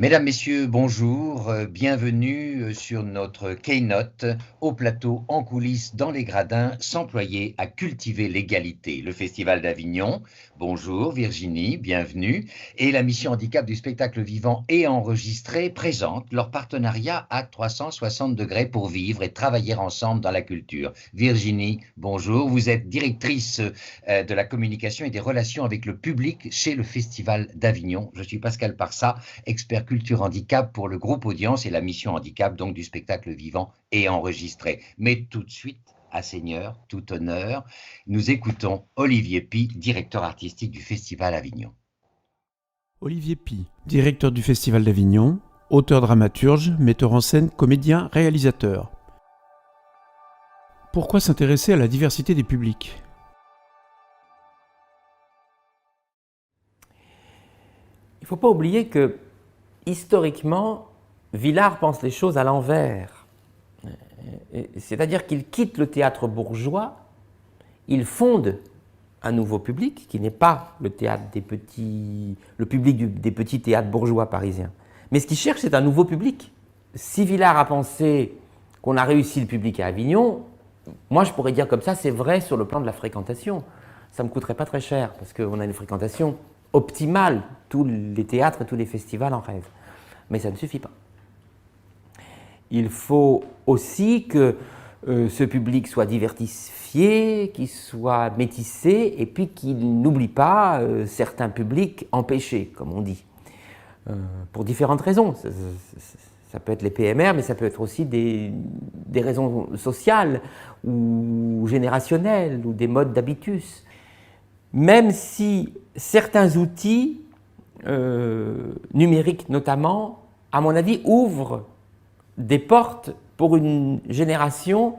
Mesdames, Messieurs, bonjour, bienvenue sur notre keynote au plateau en coulisses dans les gradins, s'employer à cultiver l'égalité. Le Festival d'Avignon, bonjour Virginie, bienvenue, et la mission handicap du spectacle vivant et enregistré présente leur partenariat à 360 degrés pour vivre et travailler ensemble dans la culture. Virginie, bonjour, vous êtes directrice de la communication et des relations avec le public chez le Festival d'Avignon. Je suis Pascal Parsat, expert culture handicap pour le groupe audience et la mission handicap donc du spectacle vivant et enregistré. Mais tout de suite, à Seigneur, tout honneur, nous écoutons Olivier Py, directeur artistique du Festival Avignon. Olivier Py, directeur du Festival d'Avignon, auteur-dramaturge, metteur en scène, comédien, réalisateur. Pourquoi s'intéresser à la diversité des publics ? Il ne faut pas oublier que, historiquement, Villard pense les choses à l'envers. C'est-à-dire qu'il quitte le théâtre bourgeois, il fonde un nouveau public qui n'est pas le public des petits théâtres bourgeois parisiens. Mais ce qu'il cherche, c'est un nouveau public. Si Villard a pensé qu'on a réussi le public à Avignon, moi je pourrais dire comme ça, c'est vrai sur le plan de la fréquentation. Ça ne me coûterait pas très cher, parce qu'on a une fréquentation optimale. Tous les théâtres et tous les festivals en rêvent. Mais ça ne suffit pas. Il faut aussi que ce public soit diversifié, qu'il soit métissé, et puis qu'il n'oublie pas certains publics empêchés, comme on dit, pour différentes raisons. Ça peut être les PMR, mais ça peut être aussi des raisons sociales ou générationnelles, ou des modes d'habitus. Même si certains outils, numériques notamment, à mon avis, ouvrent des portes pour une génération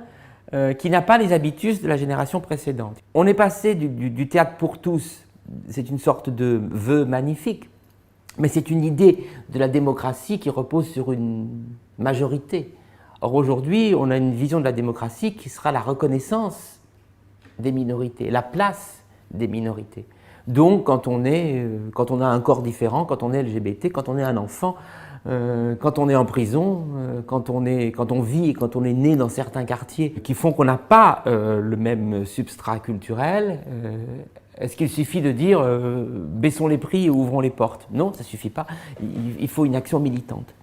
qui n'a pas les habitus de la génération précédente. On est passé du théâtre pour tous, c'est une sorte de vœu magnifique, mais c'est une idée de la démocratie qui repose sur une majorité. Or aujourd'hui, on a une vision de la démocratie qui sera la reconnaissance des minorités, la place des minorités. Donc quand on a un corps différent, quand on est LGBT, quand on est un enfant, quand on est en prison, quand on vit et quand on est né dans certains quartiers qui font qu'on n'a pas le même substrat culturel, est-ce qu'il suffit de dire baissons les prix et ouvrons les portes? Non, ça ne suffit pas. Il faut une action militante.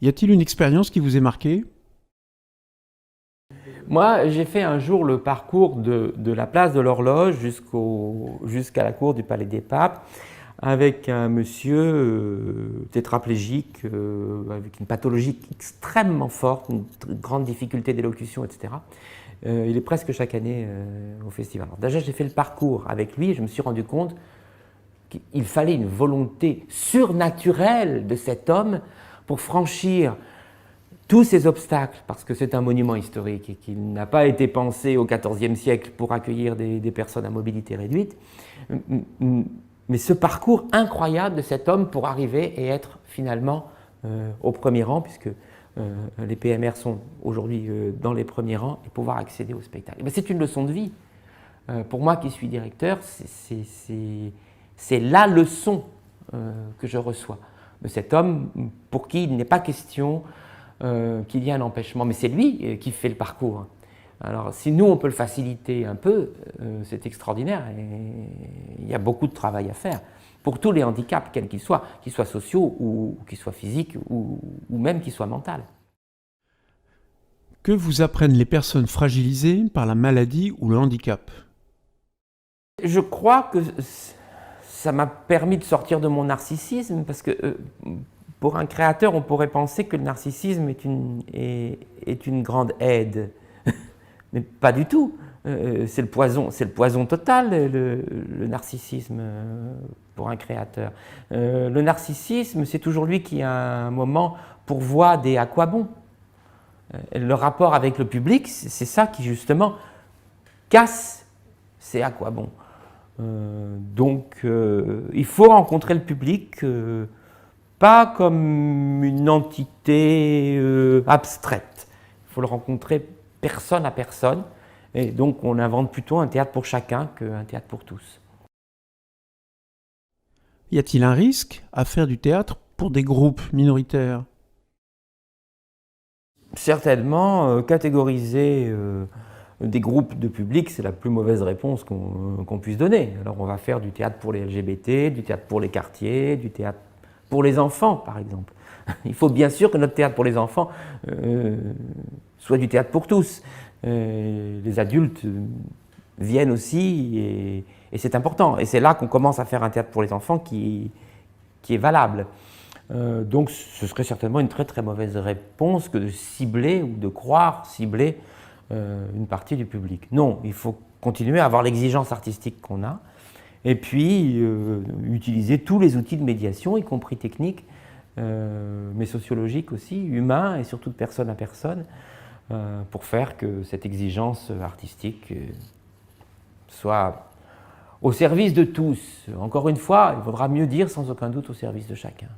Y a-t-il une expérience qui vous ait marqué ? Moi, j'ai fait un jour le parcours de la place de l'Horloge jusqu'à la cour du Palais des Papes, avec un monsieur tétraplégique, avec une pathologie extrêmement forte, une grande difficulté d'élocution, etc. Il est presque chaque année au festival. Alors, déjà, j'ai fait le parcours avec lui et je me suis rendu compte qu'il fallait une volonté surnaturelle de cet homme pour franchir tous ces obstacles, parce que c'est un monument historique et qu'il n'a pas été pensé au XIVe siècle pour accueillir des personnes à mobilité réduite. Mais ce parcours incroyable de cet homme pour arriver et être finalement au premier rang, puisque les PMR sont aujourd'hui dans les premiers rangs, et pouvoir accéder au spectacle. C'est une leçon de vie. Pour moi qui suis directeur, c'est la leçon que je reçois de cet homme pour qui il n'est pas question qu'il y ait un empêchement. Mais c'est lui qui fait le parcours. Alors, si nous, on peut le faciliter un peu, c'est extraordinaire. Et il y a beaucoup de travail à faire pour tous les handicaps, quels qu'ils soient sociaux ou qu'ils soient physiques ou même qu'ils soient mentaux. Que vous apprennent les personnes fragilisées par la maladie ou le handicap ? Je crois que ça m'a permis de sortir de mon narcissisme, parce que pour un créateur, on pourrait penser que le narcissisme est une grande aide. Mais pas du tout. C'est le poison total, le narcissisme, pour un créateur. Le narcissisme, c'est toujours lui qui, à un moment, pourvoit des à quoi bon. Le rapport avec le public, c'est ça qui, justement, casse ces à quoi bon. Donc, il faut rencontrer le public, pas comme une entité abstraite. Il faut le rencontrer personne à personne, et donc on invente plutôt un théâtre pour chacun qu'un théâtre pour tous. Y a-t-il un risque à faire du théâtre pour des groupes minoritaires ? Certainement, catégoriser des groupes de public, c'est la plus mauvaise réponse qu'on puisse donner. Alors on va faire du théâtre pour les LGBT, du théâtre pour les quartiers, du théâtre pour les enfants, par exemple. Il faut bien sûr que notre théâtre pour les enfants soit du théâtre pour tous. Les adultes viennent aussi et c'est important. Et c'est là qu'on commence à faire un théâtre pour les enfants qui est valable. Donc ce serait certainement une très très mauvaise réponse que de cibler ou de croire cibler une partie du public. Non, il faut continuer à avoir l'exigence artistique qu'on a et puis utiliser tous les outils de médiation, y compris techniques, mais sociologiques aussi, humains et surtout de personne à personne, pour faire que cette exigence artistique soit au service de tous. Encore une fois, il faudra mieux dire sans aucun doute au service de chacun.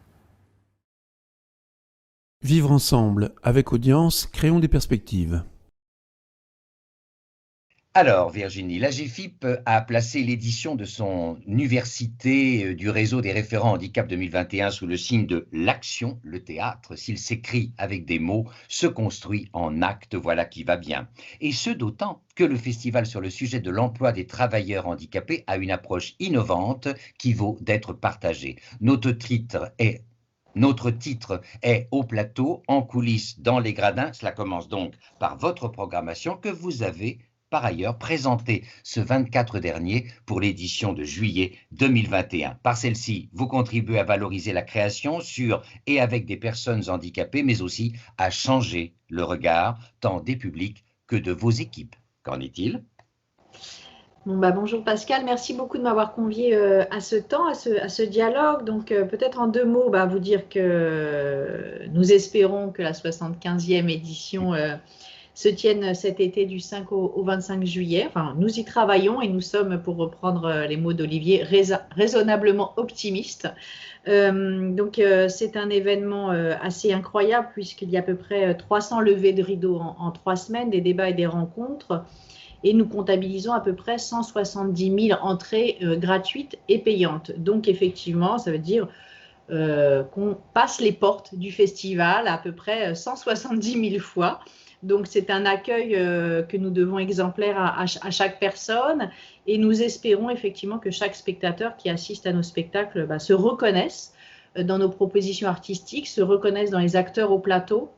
Vivre ensemble, avec audience, créons des perspectives. Alors, Virginie, la GFIP a placé l'édition de son université du réseau des référents handicap 2021 sous le signe de l'action, le théâtre, s'il s'écrit avec des mots, se construit en actes, voilà qui va bien. Et ce d'autant que le festival sur le sujet de l'emploi des travailleurs handicapés a une approche innovante qui vaut d'être partagée. Notre titre est Au plateau, en coulisses, dans les gradins. Cela commence donc par votre programmation que vous avez par ailleurs présentée ce 24 dernier pour l'édition de juillet 2021. Par celle-ci, vous contribuez à valoriser la création sur et avec des personnes handicapées, mais aussi à changer le regard tant des publics que de vos équipes. Qu'en est-il ? Bonjour Pascal, merci beaucoup de m'avoir convié à ce temps, à ce dialogue. Donc peut-être en deux mots, vous dire que nous espérons que la 75e édition se tienne cet été du 5 au 25 juillet. Enfin, nous y travaillons et nous sommes, pour reprendre les mots d'Olivier, raisonnablement optimistes. Donc c'est un événement assez incroyable puisqu'il y a à peu près 300 levées de rideaux en 3 semaines, des débats et des rencontres. Et nous comptabilisons à peu près 170 000 entrées gratuites et payantes. Donc effectivement, ça veut dire qu'on passe les portes du festival à peu près 170 000 fois. Donc c'est un accueil que nous devons exemplaire à chaque personne. Et nous espérons effectivement que chaque spectateur qui assiste à nos spectacles se reconnaisse dans nos propositions artistiques, se reconnaisse dans les acteurs au plateau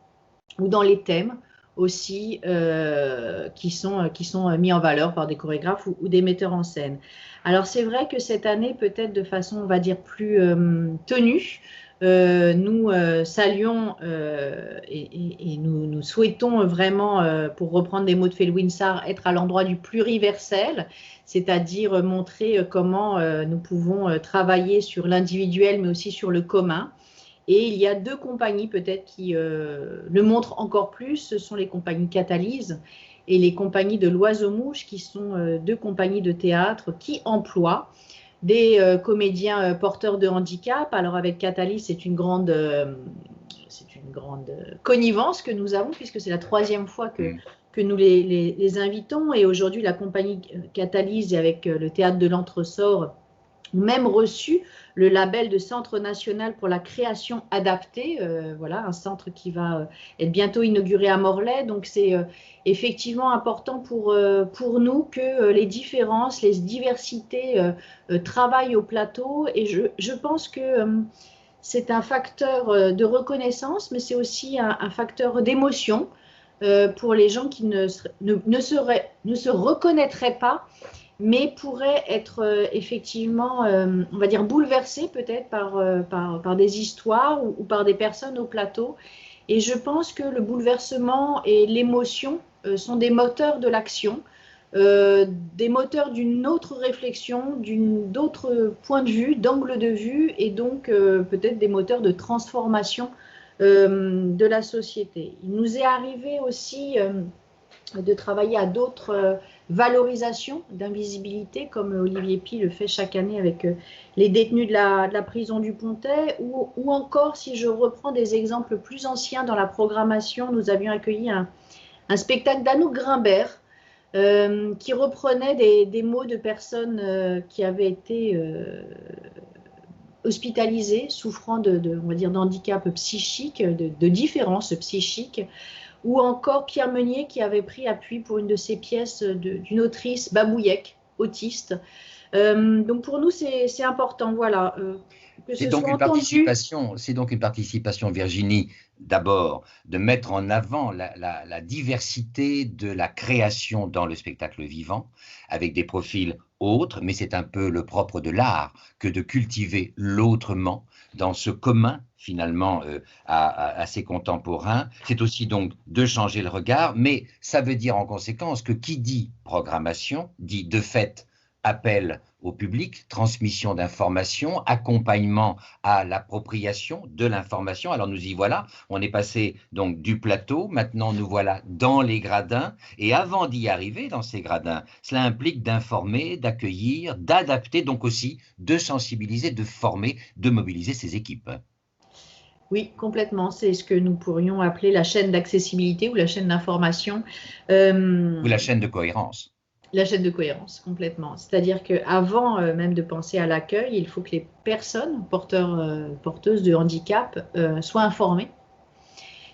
ou dans les thèmes aussi qui sont mis en valeur par des chorégraphes ou des metteurs en scène. Alors c'est vrai que cette année, peut-être de façon, on va dire, plus tenue, nous saluons et nous souhaitons vraiment, pour reprendre les mots de Felwinsar, être à l'endroit du pluriversel, c'est-à-dire montrer comment nous pouvons travailler sur l'individuel mais aussi sur le commun. Et il y a 2 compagnies peut-être qui le montrent encore plus, ce sont les compagnies Catalyse et les compagnies de l'Oiseau-Mouche, qui sont 2 compagnies de théâtre qui emploient des comédiens porteurs de handicap. Alors avec Catalyse, c'est une grande connivence que nous avons, puisque c'est la 3e fois que nous les invitons. Et aujourd'hui, la compagnie Catalyse, avec le théâtre de l'Entresort, même reçu le label de Centre national pour la création adaptée, voilà, un centre qui va être bientôt inauguré à Morlaix. Donc c'est effectivement important pour nous que les différences, les diversités travaillent au plateau. Et je pense que c'est un facteur de reconnaissance, mais c'est aussi un facteur d'émotion pour les gens qui ne se reconnaîtraient pas, mais pourrait être effectivement, on va dire, bouleversé peut-être par des histoires ou par des personnes au plateau. Et je pense que le bouleversement et l'émotion sont des moteurs de l'action, des moteurs d'une autre réflexion, d'autres points de vue, d'angle de vue, et donc peut-être des moteurs de transformation de la société. Il nous est arrivé aussi de travailler à d'autres valorisations d'invisibilité, comme Olivier Py le fait chaque année avec les détenus de la prison du Pontet, ou encore, si je reprends des exemples plus anciens dans la programmation, nous avions accueilli un spectacle d'Anouk Grimbert qui reprenait des mots de personnes qui avaient été hospitalisés, souffrant on va dire, d'handicap psychique, de différences psychiques, ou encore Pierre Meunier qui avait pris appui pour une de ses pièces d'une autrice, Babouyek, autiste. Donc pour nous, c'est important, voilà, que C'est ce donc soit une entendu. participation, Virginie, d'abord, de mettre en avant la diversité de la création dans le spectacle vivant, avec des profils autres, mais c'est un peu le propre de l'art que de cultiver l'autrement dans ce commun, finalement, à ses contemporains. C'est aussi donc de changer le regard, mais ça veut dire en conséquence que qui dit programmation, dit de fait appel au public, transmission d'informations, accompagnement à l'appropriation de l'information. Alors nous y voilà, on est passé donc du plateau, maintenant nous voilà dans les gradins, et avant d'y arriver dans ces gradins, cela implique d'informer, d'accueillir, d'adapter, donc aussi de sensibiliser, de former, de mobiliser ces équipes. Oui, complètement. C'est ce que nous pourrions appeler la chaîne d'accessibilité ou la chaîne d'information. Ou la chaîne de cohérence. La chaîne de cohérence, complètement. C'est-à-dire qu'avant même de penser à l'accueil, il faut que les personnes porteuses de handicap soient informées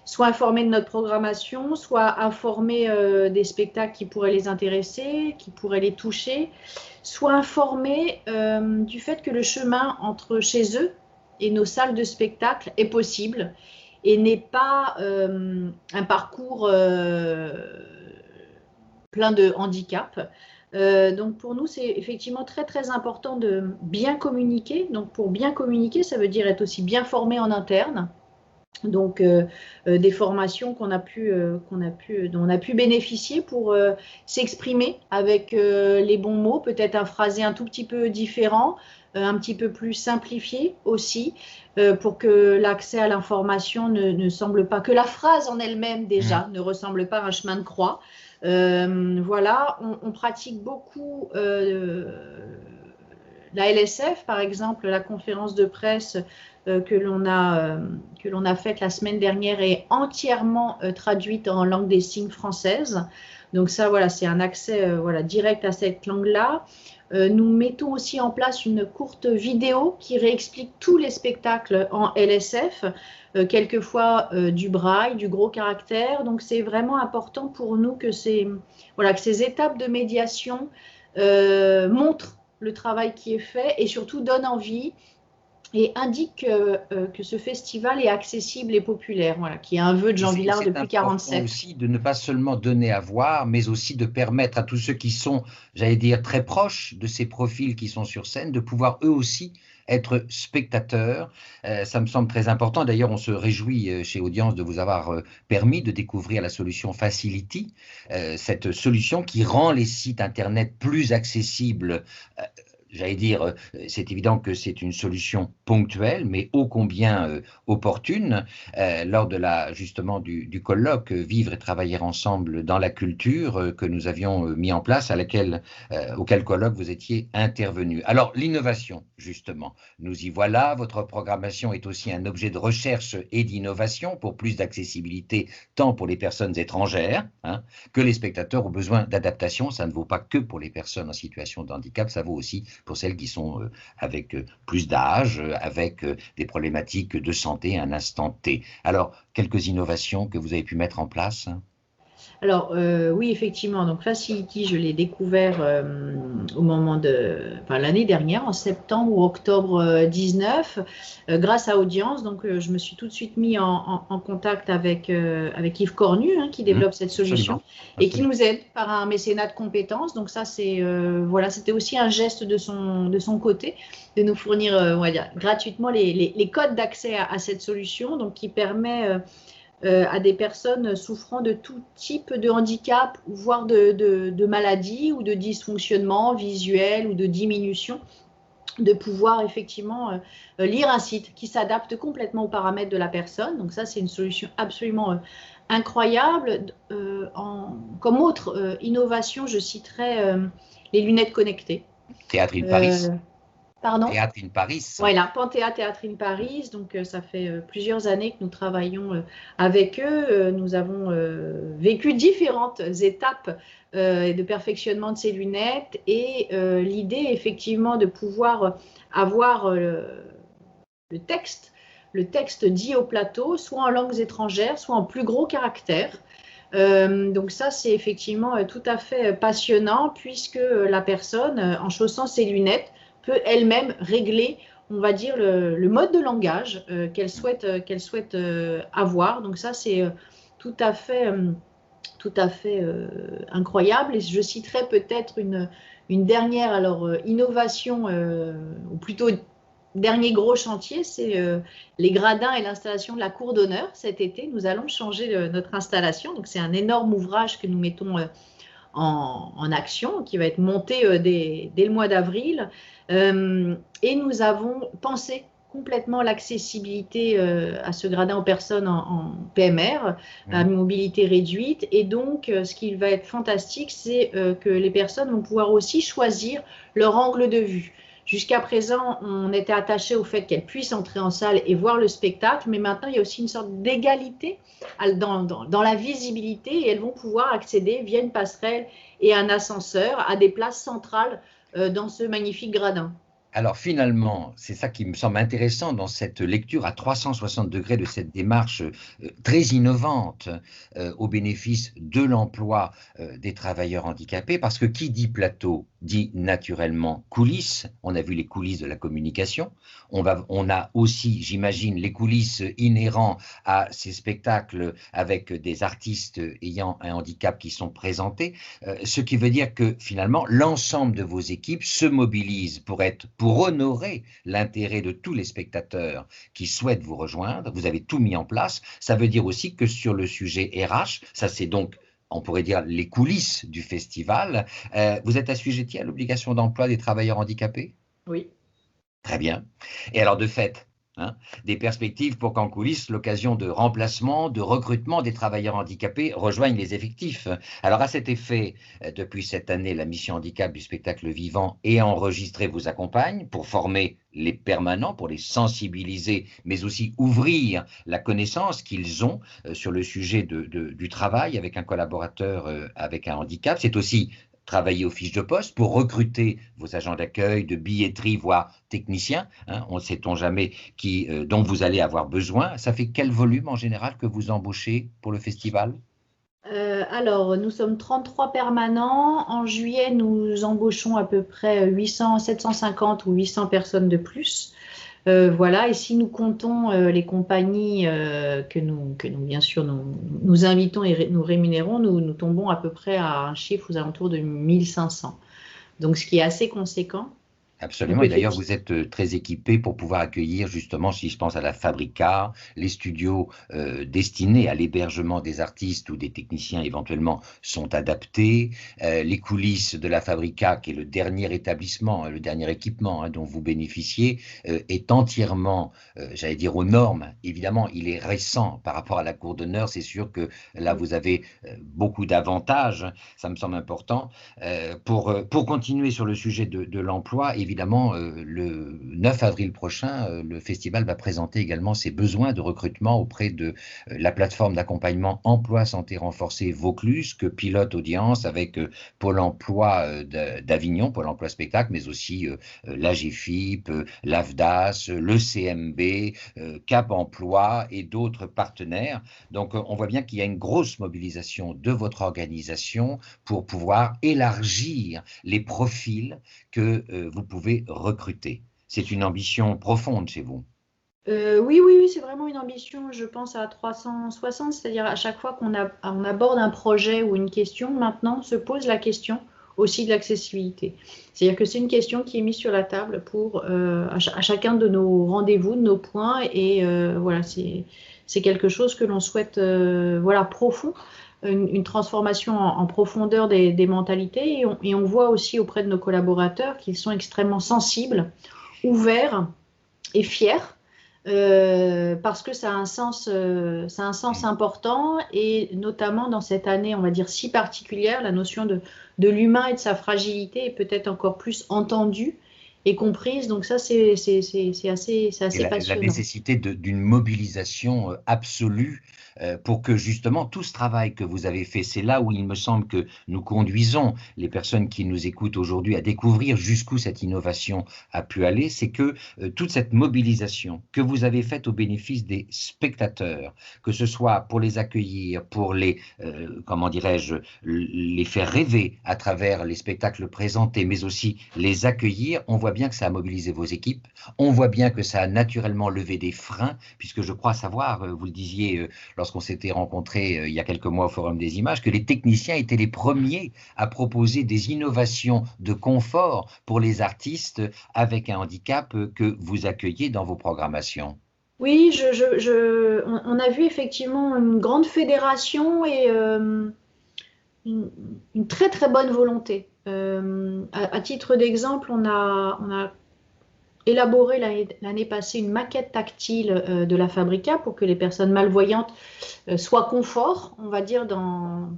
de notre programmation, soient informées des spectacles qui pourraient les intéresser, qui pourraient les toucher, soient informées du fait que le chemin entre chez eux et nos salles de spectacle est possible et n'est pas un parcours plein de handicaps. Donc pour nous, c'est effectivement très très important de bien communiquer. Donc pour bien communiquer, ça veut dire être aussi bien formé en interne. Donc des formations dont on a pu bénéficier pour s'exprimer avec les bons mots, peut-être un phrasé un tout petit peu différent, un petit peu plus simplifié aussi, pour que l'accès à l'information ne semble pas, que la phrase en elle-même déjà ne ressemble pas à un chemin de croix. Voilà, on pratique beaucoup la LSF, par exemple, la conférence de presse que l'on a faite la semaine dernière est entièrement traduite en langue des signes française. Donc ça, voilà, c'est un accès direct à cette langue-là. Nous mettons aussi en place une courte vidéo qui réexplique tous les spectacles en LSF, quelquefois du braille, du gros caractère. Donc c'est vraiment important pour nous que ces étapes de médiation montrent le travail qui est fait et surtout donnent envie et indiquent que ce festival est accessible et populaire, voilà, qui est un vœu de Jean Vilar depuis 1947. C'est aussi de ne pas seulement donner à voir, mais aussi de permettre à tous ceux qui sont, j'allais dire, très proches de ces profils qui sont sur scène, de pouvoir eux aussi être spectateurs. Ça me semble très important. D'ailleurs, on se réjouit chez Audience de vous avoir permis de découvrir la solution Facility, cette solution qui rend les sites Internet plus accessibles. J'allais dire, c'est évident que c'est une solution ponctuelle, mais ô combien opportune. Lors de justement du colloque Vivre et travailler ensemble dans la culture que nous avions mis en place, auquel colloque vous étiez intervenu. Alors, l'innovation, justement, nous y voilà. Votre programmation est aussi un objet de recherche et d'innovation pour plus d'accessibilité, tant pour les personnes étrangères que les spectateurs ont besoin d'adaptation. Ça ne vaut pas que pour les personnes en situation de handicap, ça vaut aussi pour celles qui sont avec plus d'âge, avec des problématiques de santé à un instant T. Alors, quelques innovations que vous avez pu mettre en place? Alors, oui, effectivement, donc Facility, je l'ai découvert au moment l'année dernière, en septembre ou octobre 19, grâce à Audience. Donc, je me suis tout de suite mis en contact avec Yves Cornu, qui développe cette solution et qui nous aide par un mécénat de compétences. Donc, ça, c'était aussi un geste de son côté, de nous fournir gratuitement les codes d'accès à cette solution, donc qui permet à des personnes souffrant de tout type de handicap, voire de maladie ou de dysfonctionnement visuel ou de diminution, de pouvoir effectivement lire un site qui s'adapte complètement aux paramètres de la personne. Donc ça, c'est une solution absolument incroyable. Comme autre innovation, je citerai les lunettes connectées. Théâtre in Paris. Pardon ? Théâtre in Paris. Voilà, Panthéa Théâtre in Paris. Donc, ça fait plusieurs années que nous travaillons avec eux. Nous avons vécu différentes étapes de perfectionnement de ces lunettes et l'idée, effectivement, de pouvoir avoir le texte dit au plateau, soit en langues étrangères, soit en plus gros caractères. Donc ça, c'est effectivement tout à fait passionnant puisque la personne, en chaussant ses lunettes, peut elle-même régler, on va dire, le mode de langage qu'elle souhaite avoir. Donc ça, c'est tout à fait incroyable. Et je citerai peut-être une dernière innovation, ou plutôt dernier gros chantier, c'est les gradins et l'installation de la cour d'honneur. Cet été, nous allons changer notre installation. Donc, c'est un énorme ouvrage que nous mettons en action, qui va être monté dès le mois d'avril. Et nous avons pensé complètement l'accessibilité à ce gradin aux personnes en PMR, à mobilité réduite. Et donc, ce qui va être fantastique, c'est que les personnes vont pouvoir aussi choisir leur angle de vue. Jusqu'à présent, on était attaché au fait qu'elles puissent entrer en salle et voir le spectacle, mais maintenant, il y a aussi une sorte d'égalité dans la visibilité et elles vont pouvoir accéder via une passerelle et un ascenseur à des places centrales dans ce magnifique gradin. Alors finalement, c'est ça qui me semble intéressant dans cette lecture à 360 degrés de cette démarche très innovante au bénéfice de l'emploi des travailleurs handicapés, parce que qui dit plateau dit naturellement coulisses. On a vu les coulisses de la communication. On a aussi, j'imagine, les coulisses inhérents à ces spectacles avec des artistes ayant un handicap qui sont présentés, ce qui veut dire que finalement, l'ensemble de vos équipes se mobilisent pour honorer l'intérêt de tous les spectateurs qui souhaitent vous rejoindre. Vous avez tout mis en place. Ça veut dire aussi que sur le sujet RH, ça c'est donc, on pourrait dire, les coulisses du festival, vous êtes assujetti à l'obligation d'emploi des travailleurs handicapés? Oui. Très bien. Et alors de fait, des perspectives pour qu'en coulisses, l'occasion de remplacement, de recrutement des travailleurs handicapés rejoigne les effectifs. Alors à cet effet, depuis cette année, la mission handicap du spectacle vivant et enregistré vous accompagne pour former les permanents, pour les sensibiliser, mais aussi ouvrir la connaissance qu'ils ont sur le sujet du travail avec un collaborateur avec un handicap. C'est aussi travailler aux fiches de poste pour recruter vos agents d'accueil, de billetterie, voire techniciens. On ne sait-on jamais dont vous allez avoir besoin. Ça fait quel volume en général que vous embauchez pour le festival? Alors, nous sommes 33 permanents. En juillet, nous embauchons à peu près 750 ou 800 personnes de plus. Voilà, et si nous comptons les compagnies que nous bien sûr nous invitons et nous rémunérons, nous tombons à peu près à un chiffre aux alentours de 1500. Donc ce qui est assez conséquent. Absolument, et d'ailleurs vous êtes très équipés pour pouvoir accueillir justement, si je pense à la Fabrica, les studios destinés à l'hébergement des artistes ou des techniciens éventuellement sont adaptés. Les coulisses de la Fabrica, qui est le dernier établissement, le dernier équipement dont vous bénéficiez, est entièrement, j'allais dire, aux normes. Évidemment, il est récent par rapport à la cour d'honneur, c'est sûr que là vous avez beaucoup d'avantages, ça me semble important. Pour continuer sur le sujet de l'emploi, évidemment, le 9 avril prochain, le festival va présenter également ses besoins de recrutement auprès de la plateforme d'accompagnement Emploi Santé Renforcée Vaucluse, que pilote Audience avec Pôle emploi d'Avignon, Pôle emploi spectacle, mais aussi l'AGFIP, l'AFDAS, le CMB, Cap Emploi et d'autres partenaires. Donc, on voit bien qu'il y a une grosse mobilisation de votre organisation pour pouvoir élargir les profils que vous pouvez recruter. C'est une ambition profonde chez vous. Oui, c'est vraiment une ambition, je pense, à 360, c'est-à-dire à chaque fois qu'on aborde un projet ou une question, maintenant se pose la question aussi de l'accessibilité. C'est-à-dire que c'est une question qui est mise sur la table pour à chacun de nos rendez-vous, de nos points, et voilà, c'est quelque chose que l'on souhaite profond. Une transformation en profondeur des mentalités et on voit aussi auprès de nos collaborateurs qu'ils sont extrêmement sensibles, ouverts et fiers parce que ça a un sens important et notamment dans cette année, on va dire, si particulière, la notion de l'humain et de sa fragilité est peut-être encore plus entendue est comprise. Donc ça, c'est assez La passionnant. nécessité d'une mobilisation absolue pour que justement tout ce travail que vous avez fait, c'est là où il me semble que nous conduisons les personnes qui nous écoutent aujourd'hui à découvrir jusqu'où cette innovation a pu aller, c'est que toute cette mobilisation que vous avez faite au bénéfice des spectateurs, que ce soit pour les accueillir, pour les, comment dirais-je, les faire rêver à travers les spectacles présentés, mais aussi les accueillir, on voit bien que ça a mobilisé vos équipes, on voit bien que ça a naturellement levé des freins, puisque je crois savoir, vous le disiez lorsqu'on s'était rencontrés il y a quelques mois au Forum des Images, que les techniciens étaient les premiers à proposer des innovations de confort pour les artistes avec un handicap que vous accueillez dans vos programmations. Oui, on a vu effectivement une grande fédération et une très très bonne volonté. À titre d'exemple, on a élaboré l'année passée une maquette tactile de la Fabrica pour que les personnes malvoyantes soient confort, on va dire,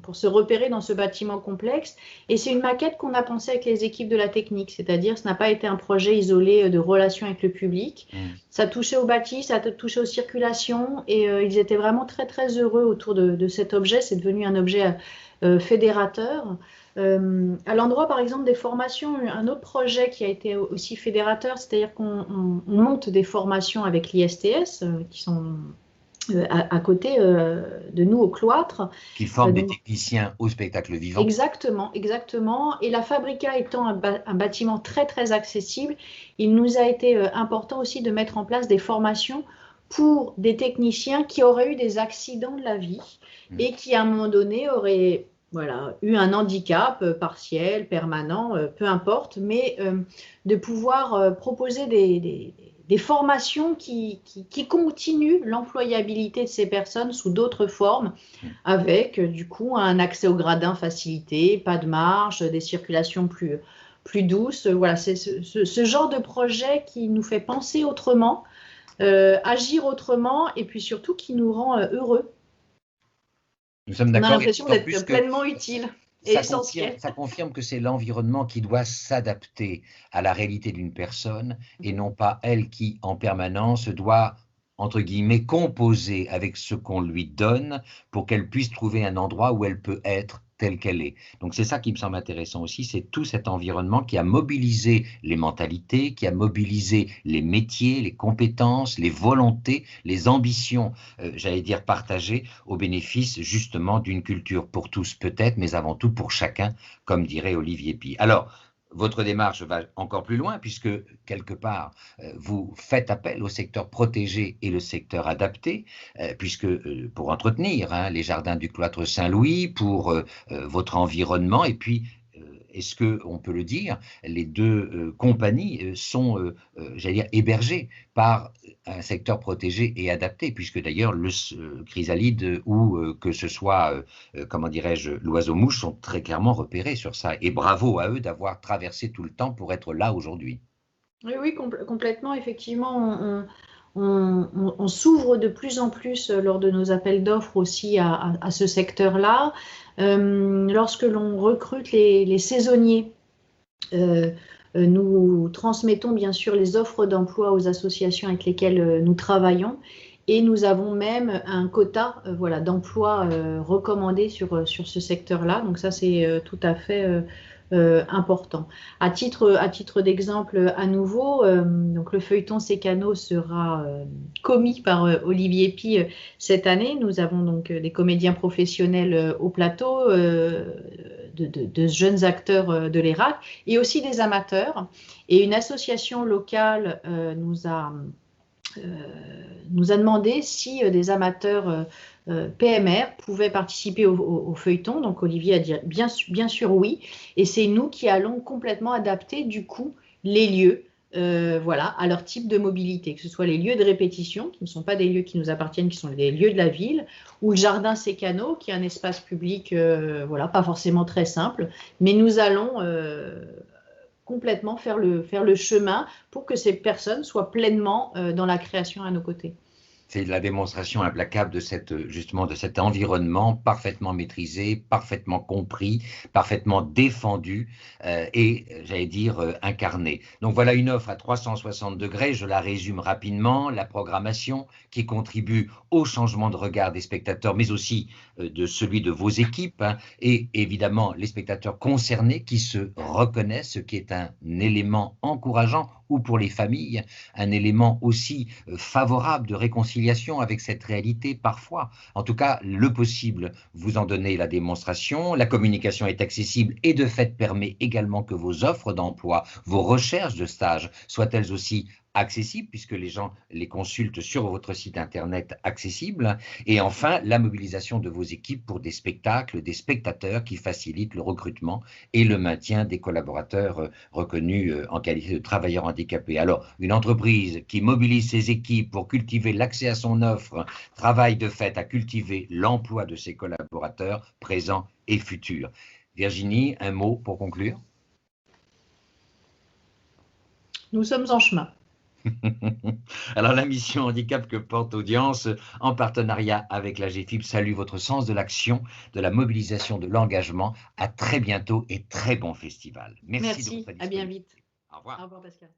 pour se repérer dans ce bâtiment complexe. Et c'est une maquette qu'on a pensée avec les équipes de la technique, c'est-à-dire ce n'a pas été un projet isolé de relation avec le public. Ça touchait au bâti, ça touchait aux circulations et ils étaient vraiment très très heureux autour de cet objet. C'est devenu un objet fédérateur. À l'endroit, par exemple, des formations, un autre projet qui a été aussi fédérateur, c'est-à-dire qu'on monte des formations avec l'ISTS, qui sont à côté de nous au cloître. Qui forment des techniciens au spectacle vivant. Exactement, exactement. Et la Fabrica étant un bâtiment très, très accessible, il nous a été important aussi de mettre en place des formations pour des techniciens qui auraient eu des accidents de la vie et qui, à un moment donné, auraient eu un handicap partiel, permanent, peu importe, mais de pouvoir proposer des formations qui continuent l'employabilité de ces personnes sous d'autres formes, avec du coup un accès au gradin facilité, pas de marge, des circulations plus douces. Voilà, c'est ce genre de projet qui nous fait penser autrement, agir autrement, et puis surtout qui nous rend heureux. Nous sommes d'accord. On a l'impression d'être pleinement utile et essentiel. Ça confirme que c'est l'environnement qui doit s'adapter à la réalité d'une personne et non pas elle qui, en permanence, doit, entre guillemets, composer avec ce qu'on lui donne pour qu'elle puisse trouver un endroit où elle peut être telle qu'elle est. Donc c'est ça qui me semble intéressant aussi, c'est tout cet environnement qui a mobilisé les mentalités, qui a mobilisé les métiers, les compétences, les volontés, les ambitions, j'allais dire partagées, au bénéfice justement d'une culture pour tous peut-être, mais avant tout pour chacun, comme dirait Olivier Py. Alors, votre démarche va encore plus loin puisque, quelque part, vous faites appel au secteur protégé et le secteur adapté, puisque pour entretenir les jardins du cloître Saint-Louis, pour votre environnement, et puis, est-ce qu'on peut le dire, les deux compagnies sont, j'allais dire, hébergées par un secteur protégé et adapté, puisque d'ailleurs le chrysalide ou que ce soit, comment dirais-je, l'oiseau-mouche sont très clairement repérés sur ça. Et bravo à eux d'avoir traversé tout le temps pour être là aujourd'hui. Oui, complètement. Effectivement, on s'ouvre de plus en plus lors de nos appels d'offres aussi à ce secteur-là. Lorsque l'on recrute les saisonniers, nous transmettons bien sûr les offres d'emploi aux associations avec lesquelles nous travaillons et nous avons même un quota d'emploi recommandé sur ce secteur-là. Donc ça, c'est tout à fait important. À titre d'exemple, à nouveau, donc le feuilleton Sécano sera commis par Olivier Py cette année. Nous avons donc des comédiens professionnels au plateau, de jeunes acteurs de l'ERAC et aussi des amateurs. Et une association locale nous a demandé si des amateurs PMR pouvaient participer au feuilleton. Donc Olivier a dit bien sûr oui. Et c'est nous qui allons complètement adapter du coup les lieux à leur type de mobilité, que ce soit les lieux de répétition, qui ne sont pas des lieux qui nous appartiennent, qui sont des lieux de la ville, ou le jardin Sécano, qui est un espace public, pas forcément très simple, mais nous allons complètement faire le chemin pour que ces personnes soient pleinement dans la création à nos côtés. C'est la démonstration implacable de justement de cet environnement parfaitement maîtrisé, parfaitement compris, parfaitement défendu et, j'allais dire, incarné. Donc voilà une offre à 360 degrés, je la résume rapidement, la programmation qui contribue au changement de regard des spectateurs, mais aussi de celui de vos équipes, hein, et évidemment les spectateurs concernés qui se reconnaissent, ce qui est un élément encourageant, ou pour les familles, un élément aussi favorable de réconciliation avec cette réalité parfois. En tout cas, le possible, vous en donnez la démonstration. La communication est accessible et de fait permet également que vos offres d'emploi, vos recherches de stage soient elles aussi accessibles puisque les gens les consultent sur votre site internet accessible. Et enfin, la mobilisation de vos équipes pour des spectacles, des spectateurs qui facilitent le recrutement et le maintien des collaborateurs reconnus en qualité de travailleurs handicapés. Alors, une entreprise qui mobilise ses équipes pour cultiver l'accès à son offre travaille de fait à cultiver l'emploi de ses collaborateurs présents et futurs. Virginie, un mot pour conclure? Nous sommes en chemin. Alors la mission handicap que porte Audience en partenariat avec la GFIP salue votre sens de l'action, de la mobilisation, de l'engagement. À très bientôt et très bon festival. Merci, à bien vite. Au revoir. Au revoir Pascal.